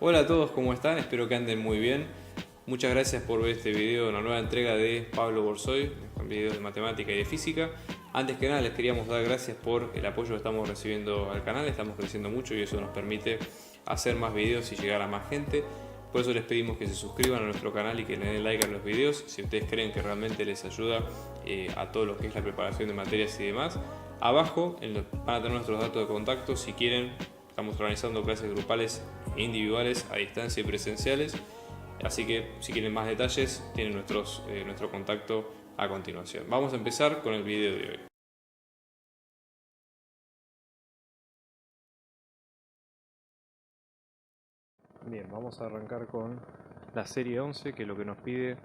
Hola a todos, ¿cómo están? Espero que anden muy bien. Muchas gracias por ver este video, una nueva entrega de Pablo Borsoy, con videos de matemática y de física. Antes que nada les queríamos dar gracias por el apoyo que estamos recibiendo al canal, estamos creciendo mucho y eso nos permite hacer más videos y llegar a más gente. Por eso les pedimos que se suscriban a nuestro canal y que le den like a los videos si ustedes creen que realmente les ayuda a todo lo que es la preparación de materias y demás. Abajo van a tener nuestros datos de contacto si quieren. Estamos organizando clases grupales e individuales a distancia y presenciales. Así que si quieren más detalles tienen nuestro contacto a continuación. Vamos a empezar con el video de hoy. Bien, vamos a arrancar con la serie 11, que lo que nos pide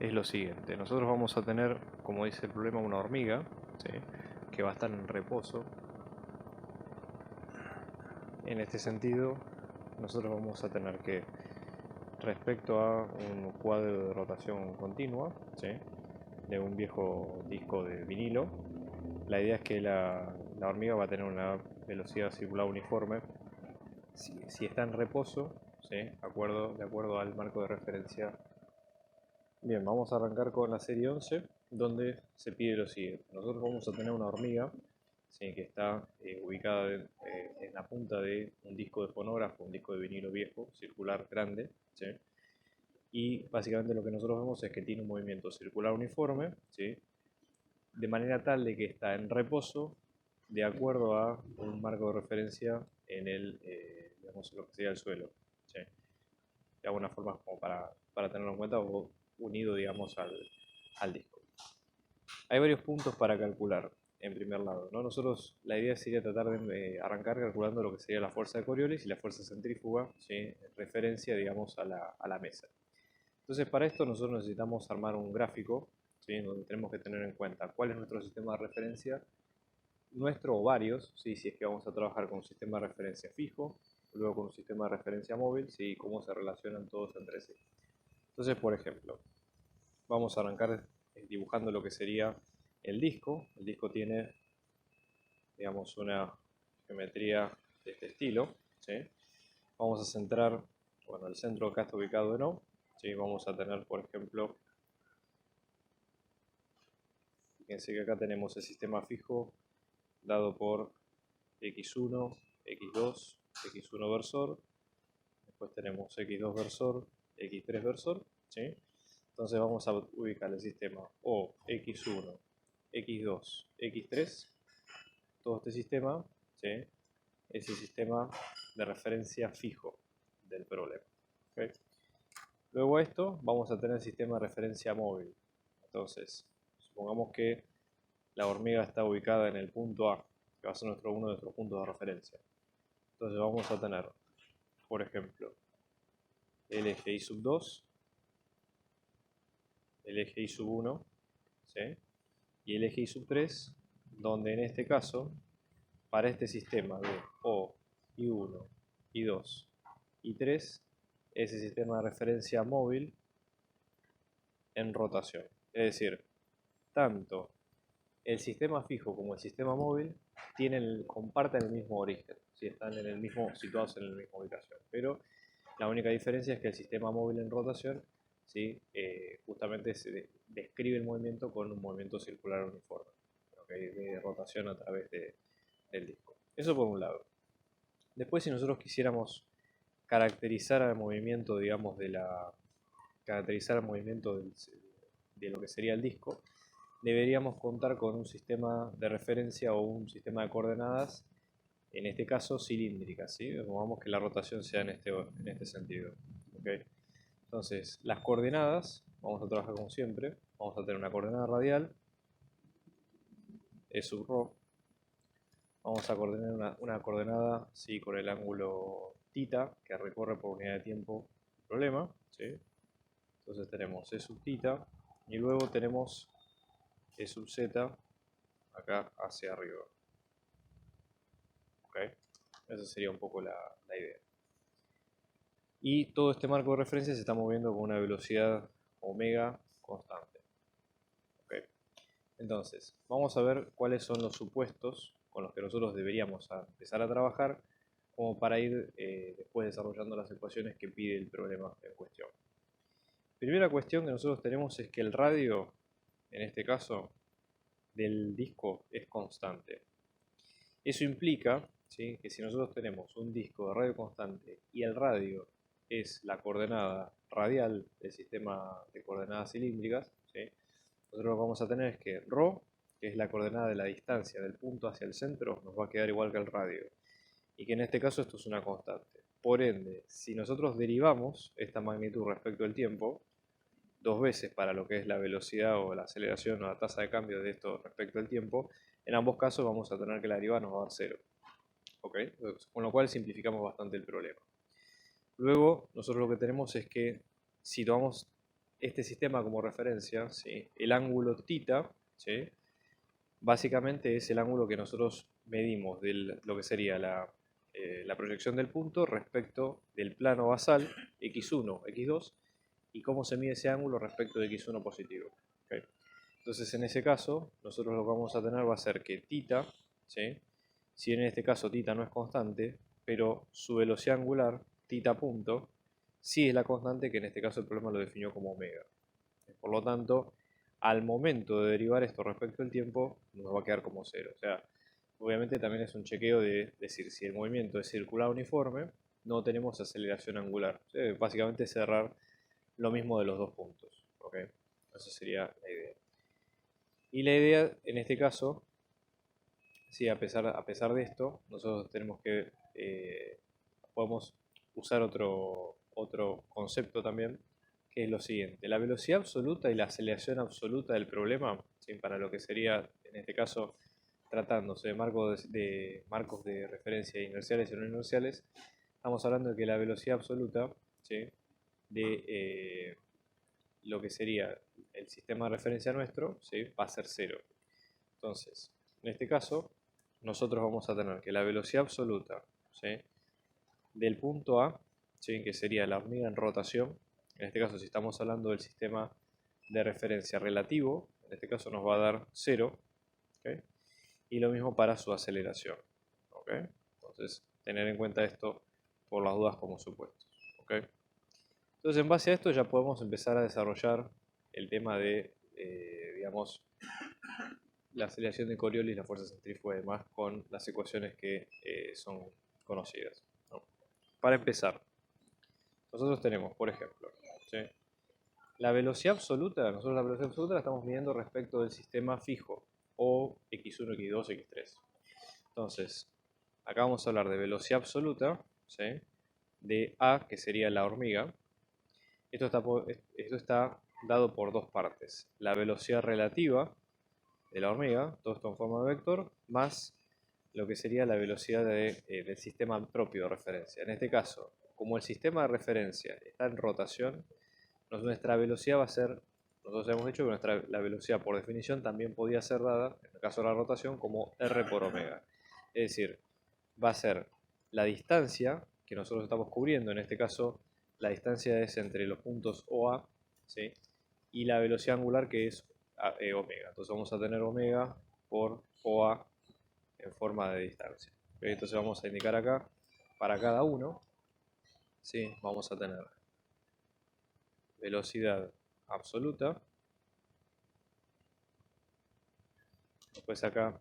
es lo siguiente. Nosotros vamos a tener, como dice el problema, una hormiga, ¿sí?, que va a estar en reposo. En este sentido, nosotros vamos a tener que, respecto a un cuadro de rotación continua, ¿sí?, de un viejo disco de vinilo, la idea es que la hormiga va a tener una velocidad circular uniforme si está en reposo, ¿sí?, de acuerdo al marco de referencia. Bien, vamos a arrancar con la serie 11, donde se pide lo siguiente. Nosotros vamos a tener una hormiga, ¿sí?, que está ubicada en la punta de un disco de fonógrafo, un disco de vinilo viejo, circular grande, ¿sí?, y básicamente lo que nosotros vemos es que tiene un movimiento circular uniforme, ¿sí?, de manera tal de que está en reposo de acuerdo a un marco de referencia en digamos, lo que sería el suelo, ¿sí?, de alguna forma como para tenerlo en cuenta o unido, digamos, al disco. Hay varios puntos para calcular, en primer lado, ¿no? Nosotros, la idea sería tratar de arrancar calculando lo que sería la fuerza de Coriolis y la fuerza centrífuga, ¿sí?, en referencia, digamos, a la mesa. Entonces, para esto nosotros necesitamos armar un gráfico, ¿sí?, donde tenemos que tener en cuenta cuál es nuestro sistema de referencia, nuestro o varios, ¿sí?, si es que vamos a trabajar con un sistema de referencia fijo, luego con un sistema de referencia móvil, ¿sí?, y cómo se relacionan todos entre sí. Entonces, por ejemplo, vamos a arrancar dibujando lo que sería el disco. El disco tiene, digamos, una geometría de este estilo, ¿sí? Vamos a centrar, bueno, el centro acá está ubicado en O, ¿sí? Vamos a tener, por ejemplo, fíjense que acá tenemos el sistema fijo dado por x1, x2, x1 versor, después tenemos x2 versor, x3 versor, ¿sí? Entonces vamos a ubicar el sistema O, x1, x2, x3, todo este sistema, ¿sí?, es el sistema de referencia fijo del problema, ¿okay? Luego a esto vamos a tener el sistema de referencia móvil. Entonces, supongamos que la hormiga está ubicada en el punto A, que va a ser uno de nuestros puntos de referencia. Entonces vamos a tener, por ejemplo, el eje I sub 2, el eje I sub 1, ¿sí?, y el eje I sub 3, donde en este caso, para este sistema de O, I1, I2, I3, es el sistema de referencia móvil en rotación. Es decir, tanto el sistema fijo como el sistema móvil comparten el mismo origen, ¿sí?, están situados en la misma ubicación, pero la única diferencia es que el sistema móvil en rotación, ¿sí?, justamente se describe el movimiento con un movimiento circular uniforme, ¿okay?, de rotación a través del disco. Eso por un lado. Después, si nosotros quisiéramos caracterizar el movimiento, digamos, caracterizar el movimiento de lo que sería el disco, deberíamos contar con un sistema de referencia o un sistema de coordenadas, en este caso cilíndricas, ¿sí? Vamos que la rotación sea en este sentido, ¿okay? Entonces, las coordenadas, vamos a trabajar como siempre, vamos a tener una coordenada radial, E sub ρ, vamos a coordinar una coordenada, ¿sí?, con el ángulo θ, que recorre por unidad de tiempo el problema, ¿sí? Entonces tenemos E sub θ, y luego tenemos E sub z acá hacia arriba. ¿Okay? Esa sería un poco la idea. Y todo este marco de referencia se está moviendo con una velocidad omega constante. ¿Okay? Entonces, vamos a ver cuáles son los supuestos con los que nosotros deberíamos empezar a trabajar como para ir después desarrollando las ecuaciones que pide el problema en cuestión. Primera cuestión que nosotros tenemos es que el radio, en este caso, del disco es constante. Eso implica, ¿sí?, que si nosotros tenemos un disco de radio constante y el radio es la coordenada radial del sistema de coordenadas cilíndricas, ¿sí?, nosotros lo que vamos a tener es que ρ, que es la coordenada de la distancia del punto hacia el centro, nos va a quedar igual que el radio. Y que en este caso esto es una constante. Por ende, si nosotros derivamos esta magnitud respecto al tiempo, dos veces para lo que es la velocidad o la aceleración o la tasa de cambio de esto respecto al tiempo, en ambos casos vamos a tener que la derivada nos va a dar 0. ¿Okay? Con lo cual simplificamos bastante el problema. Luego, nosotros lo que tenemos es que si tomamos este sistema como referencia, ¿sí?, el ángulo θ, ¿sí?, básicamente es el ángulo que nosotros medimos de lo que sería la proyección del punto respecto del plano basal x1, x2, y cómo se mide ese ángulo respecto de x1 positivo. ¿Okay? Entonces, en ese caso, nosotros lo que vamos a tener va a ser que θ, ¿sí?, si en este caso θ no es constante, pero su velocidad angular, θ punto, sí es la constante, que en este caso el problema lo definió como omega. Por lo tanto, al momento de derivar esto respecto al tiempo, nos va a quedar como 0. O sea, obviamente también es un chequeo de decir, si el movimiento es circular uniforme, no tenemos aceleración angular. O sea, básicamente cerrar lo mismo de los dos puntos. ¿Okay? Esa sería la idea. Y la idea, en este caso, sí, a pesar de esto, nosotros tenemos que, podemos usar otro concepto también, que es lo siguiente. La velocidad absoluta y la aceleración absoluta del problema, ¿sí?, para lo que sería, en este caso, tratándose de marcos de referencia inerciales y no inerciales, estamos hablando de que la velocidad absoluta, ¿sí?, de lo que sería el sistema de referencia nuestro, ¿sí?, va a ser 0. Entonces, en este caso, nosotros vamos a tener que la velocidad absoluta, ¿sí?, del punto A, ¿sí?, que sería la hormiga en rotación, en este caso si estamos hablando del sistema de referencia relativo, en este caso nos va a dar 0, ¿okay?, y lo mismo para su aceleración. ¿Okay? Entonces, tener en cuenta esto por las dudas como supuestos. ¿Okay? Entonces, en base a esto ya podemos empezar a desarrollar el tema de, digamos, la aceleración de Coriolis, la fuerza centrífuga y demás, con las ecuaciones que son conocidas, ¿no? Para empezar, nosotros tenemos, por ejemplo, ¿sí?, la velocidad absoluta. Nosotros la velocidad absoluta la estamos midiendo respecto del sistema fijo, o x1, x2, x3. Entonces, acá vamos a hablar de velocidad absoluta, ¿sí?, de A, que sería la hormiga. Esto está dado por dos partes. La velocidad relativa de la hormiga, todo esto en forma de vector, más lo que sería la velocidad del sistema propio de referencia. En este caso, como el sistema de referencia está en rotación, nuestra velocidad va a ser, nosotros hemos dicho que la velocidad por definición también podía ser dada, en el caso de la rotación, como r por omega. Es decir, va a ser la distancia que nosotros estamos cubriendo, en este caso la distancia es entre los puntos OA, ¿sí?, y la velocidad angular, que es omega. Entonces vamos a tener omega por OA en forma de distancia. ¿Okay? Entonces vamos a indicar acá, para cada uno, ¿sí?, vamos a tener velocidad absoluta. Después acá,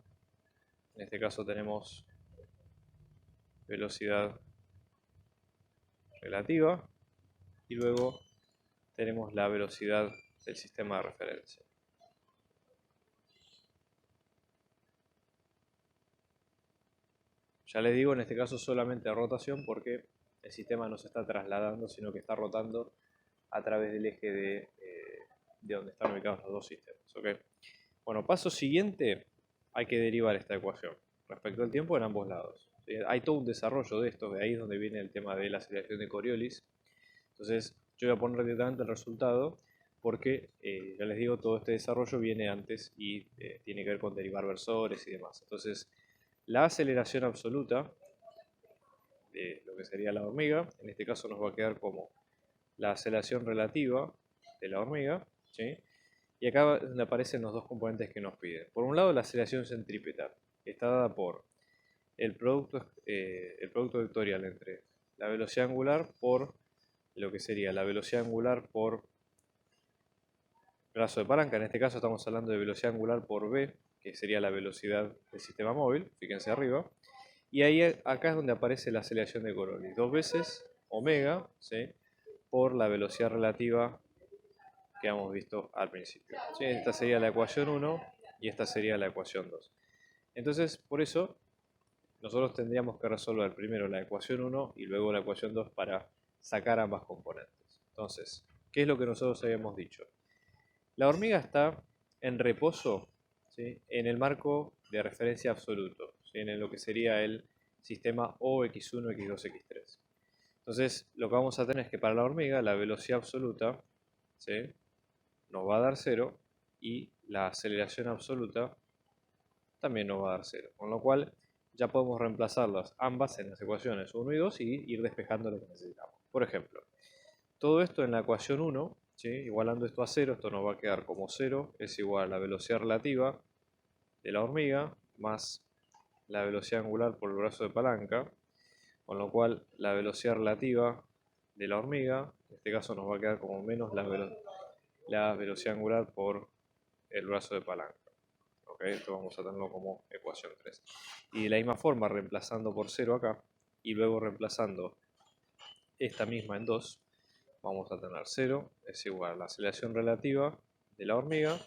en este caso tenemos velocidad relativa. Y luego tenemos la velocidad del sistema de referencia. Ya les digo, en este caso solamente rotación, porque el sistema no se está trasladando, sino que está rotando a través del eje de donde están ubicados los dos sistemas. ¿Okay? Bueno, paso siguiente, hay que derivar esta ecuación respecto al tiempo en ambos lados. ¿Sí? Hay todo un desarrollo de esto, de ahí es donde viene el tema de la aceleración de Coriolis. Entonces, yo voy a poner directamente el resultado, porque ya les digo, todo este desarrollo viene antes y tiene que ver con derivar versores y demás. Entonces, la aceleración absoluta de lo que sería la hormiga, en este caso nos va a quedar como la aceleración relativa de la hormiga, ¿sí? Y acá aparecen los dos componentes que nos piden. Por un lado, la aceleración centrípeta, que está dada por el producto vectorial entre la velocidad angular por lo que sería la velocidad angular por brazo de palanca. En este caso estamos hablando de velocidad angular por v, que sería la velocidad del sistema móvil, fíjense arriba. Y ahí acá es donde aparece la aceleración de Coriolis, 2 veces omega, ¿sí?, por la velocidad relativa que hemos visto al principio. ¿Sí? Esta sería la ecuación 1 y esta sería la ecuación 2. Entonces, por eso, nosotros tendríamos que resolver primero la ecuación 1 y luego la ecuación 2 para sacar ambas componentes. Entonces, ¿qué es lo que nosotros habíamos dicho? La hormiga está en reposo, ¿sí?, en el marco de referencia absoluto, ¿sí?, en lo que sería el sistema OX1, X2, X3. Entonces, lo que vamos a tener es que para la hormiga la velocidad absoluta, ¿sí?, nos va a dar 0 y la aceleración absoluta también nos va a dar 0. Con lo cual ya podemos reemplazarlas ambas en las ecuaciones 1 y 2 y ir despejando lo que necesitamos. Por ejemplo, todo esto en la ecuación 1, ¿sí?, igualando esto a 0, esto nos va a quedar como 0 es igual a la velocidad relativa de la hormiga más la velocidad angular por el brazo de palanca, con lo cual la velocidad relativa de la hormiga, en este caso nos va a quedar como menos la velocidad angular por el brazo de palanca. ¿Okay? Esto vamos a tenerlo como ecuación 3. Y de la misma forma, reemplazando por 0 acá, y luego reemplazando esta misma en 2, vamos a tener 0 es igual a la aceleración relativa de la hormiga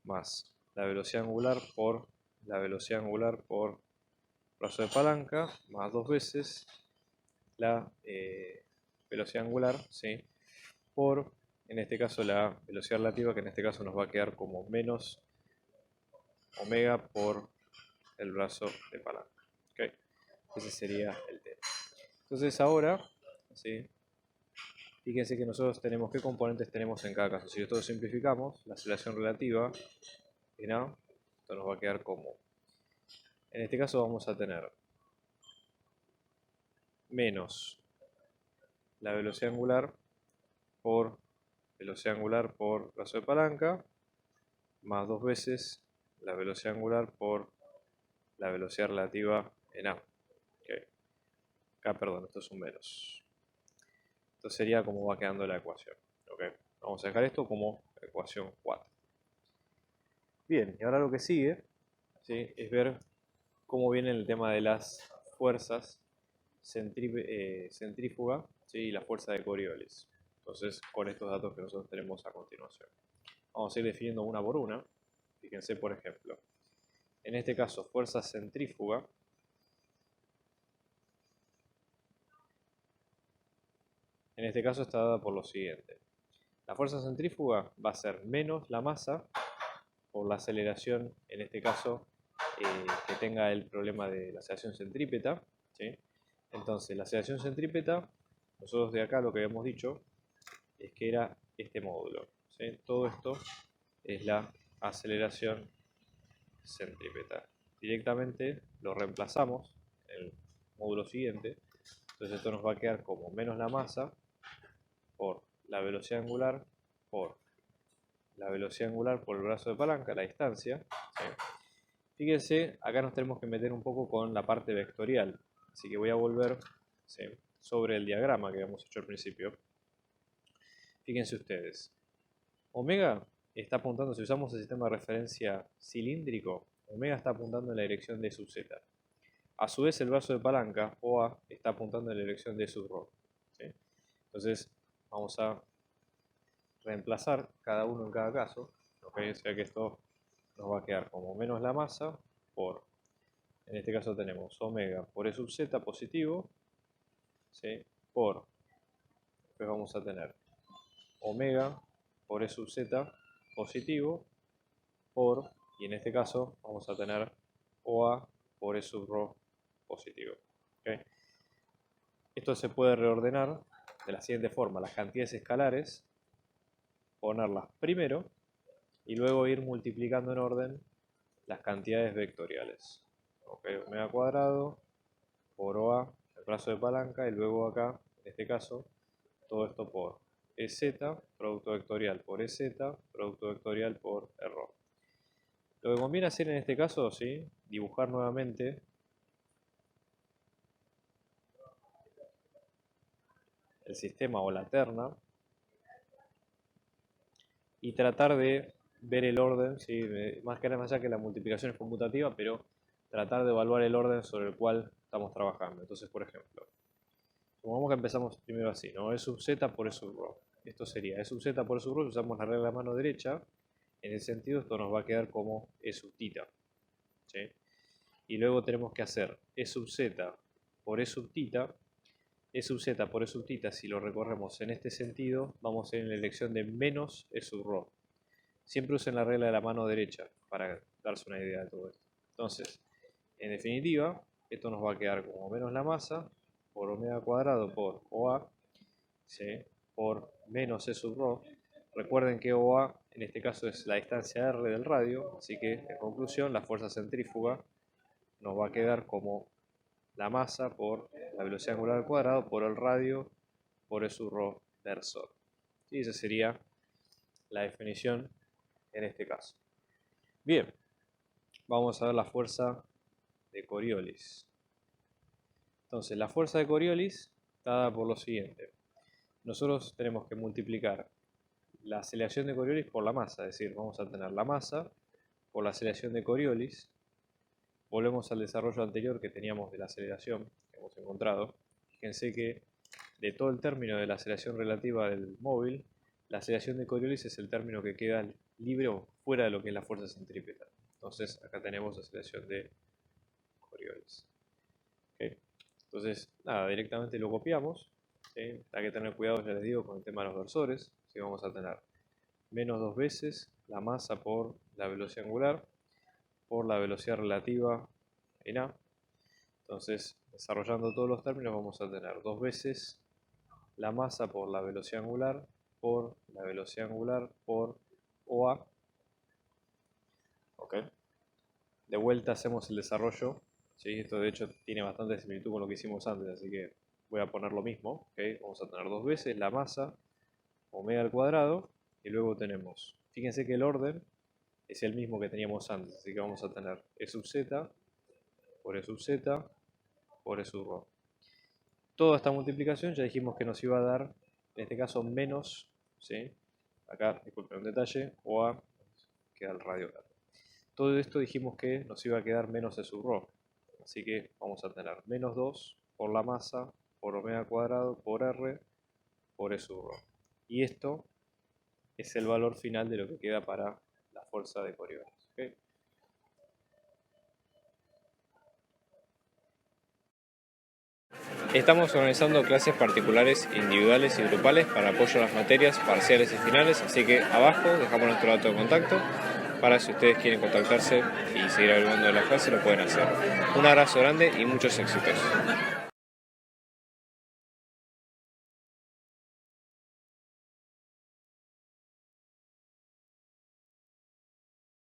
más la velocidad angular por brazo de palanca más 2 veces la velocidad angular, ¿sí?, por, en este caso, la velocidad relativa, que en este caso nos va a quedar como menos omega por el brazo de palanca. ¿Okay? Ese sería el tema. Entonces ahora, ¿sí?, fíjense que nosotros tenemos qué componentes tenemos en cada caso. Si esto lo simplificamos, la aceleración relativa en A, esto nos va a quedar como, en este caso vamos a tener menos la velocidad angular por brazo de palanca más 2 veces la velocidad angular por la velocidad relativa en A. Okay. Acá, perdón, esto es un menos. Esto sería como va quedando la ecuación. Okay. Vamos a dejar esto como ecuación 4. Bien, y ahora lo que sigue, ¿sí?, es ver cómo viene el tema de las fuerzas centrífuga, ¿sí?, y la fuerza de Coriolis. Entonces, con estos datos que nosotros tenemos a continuación. Vamos a ir definiendo una por una. Fíjense, por ejemplo, en este caso, fuerza centrífuga. En este caso está dada por lo siguiente. La fuerza centrífuga va a ser menos la masa por la aceleración, en este caso, que tenga el problema de la aceleración centrípeta, ¿sí? Entonces, la aceleración centrípeta, nosotros de acá lo que habíamos dicho es que era este módulo, ¿sí? Todo esto es la aceleración centrípeta. Directamente lo reemplazamos en el módulo siguiente. Entonces esto nos va a quedar como menos la masa por la velocidad angular por el brazo de palanca, la distancia, ¿sí? Fíjense, acá nos tenemos que meter un poco con la parte vectorial. Así que voy a volver, ¿sí?, sobre el diagrama que habíamos hecho al principio. Fíjense ustedes. Omega está apuntando, si usamos el sistema de referencia cilíndrico, omega está apuntando en la dirección de sub z. A su vez, el brazo de palanca, OA, está apuntando en la dirección de sub ρ, ¿sí? Entonces, vamos a reemplazar cada uno en cada caso. ¿Okay? O sea que esto nos va a quedar como menos la masa por, en este caso tenemos omega por E sub z positivo, ¿sí?, por, después vamos a tener omega por E sub z positivo por, y en este caso vamos a tener OA por E sub ρ positivo. ¿Okay? Esto se puede reordenar de la siguiente forma: las cantidades escalares, ponerlas primero y luego ir multiplicando en orden las cantidades vectoriales. Okay, omega cuadrado por OA, el brazo de palanca, y luego acá, en este caso, todo esto por EZ, producto vectorial por EZ, producto vectorial por RO. Lo que conviene hacer en este caso, ¿sí?, dibujar nuevamente el sistema o la terna y tratar de ver el orden, ¿sí? Más que nada, más allá que la multiplicación es conmutativa, pero tratar de evaluar el orden sobre el cual estamos trabajando. Entonces, por ejemplo, supongamos que empezamos primero así, ¿no? E sub z por E sub rho. Esto sería E sub z por E sub rho, si usamos la regla de la mano derecha, en ese sentido esto nos va a quedar como E sub θ, ¿sí? Y luego tenemos que hacer E sub z por E sub θ. E sub z por E sub θ, si lo recorremos en este sentido, vamos a ir en la elección de menos E sub rho. Siempre usen la regla de la mano derecha para darse una idea de todo esto. Entonces, en definitiva, esto nos va a quedar como menos la masa por omega cuadrado por OA, ¿sí? Por menos E sub rho. Recuerden que OA en este caso es la distancia R del radio, así que en conclusión la fuerza centrífuga nos va a quedar como la masa por la velocidad angular al cuadrado por el radio por E sub rho versor. Y esa sería la definición en este caso. Bien, vamos a ver la fuerza de Coriolis. Entonces, la fuerza de Coriolis está dada por lo siguiente. Nosotros tenemos que multiplicar la aceleración de Coriolis por la masa, es decir, vamos a tener la masa por la aceleración de Coriolis. Volvemos al desarrollo anterior que teníamos de la aceleración que hemos encontrado. Fíjense que de todo el término de la aceleración relativa del móvil, la aceleración de Coriolis es el término que queda libre o fuera de lo que es la fuerza centrípeta. Entonces acá tenemos aceleración de Coriolis. ¿Okay? Entonces, nada, directamente lo copiamos. ¿Okay? Hay que tener cuidado, ya les digo, con el tema de los versores. Así vamos a tener menos 2 veces la masa por la velocidad angular por la velocidad relativa en A. Entonces, desarrollando todos los términos, vamos a tener 2 veces la masa por la velocidad angular por la velocidad angular por OA. ¿Okay? De vuelta hacemos el desarrollo. ¿Sí? Esto de hecho tiene bastante similitud con lo que hicimos antes, así que voy a poner lo mismo. ¿Okay? Vamos a tener 2 veces la masa omega al cuadrado y luego tenemos, fíjense que el orden es el mismo que teníamos antes, así que vamos a tener E sub z por E sub z por E sub rho. Toda esta multiplicación ya dijimos que nos iba a dar, en este caso, menos, ¿sí? Acá, disculpen un detalle, OA queda el radio acá. Todo esto dijimos que nos iba a quedar menos E sub rho. Así que vamos a tener menos 2 por la masa por omega cuadrado por R por E sub rho. Y esto es el valor final de lo que queda para la fuerza de Coriolis. ¿Okay? Estamos organizando clases particulares, individuales y grupales para apoyo a las materias parciales y finales, así que abajo dejamos nuestro dato de contacto para si ustedes quieren contactarse y seguir averiguando de la clase lo pueden hacer. Un abrazo grande y muchos éxitos.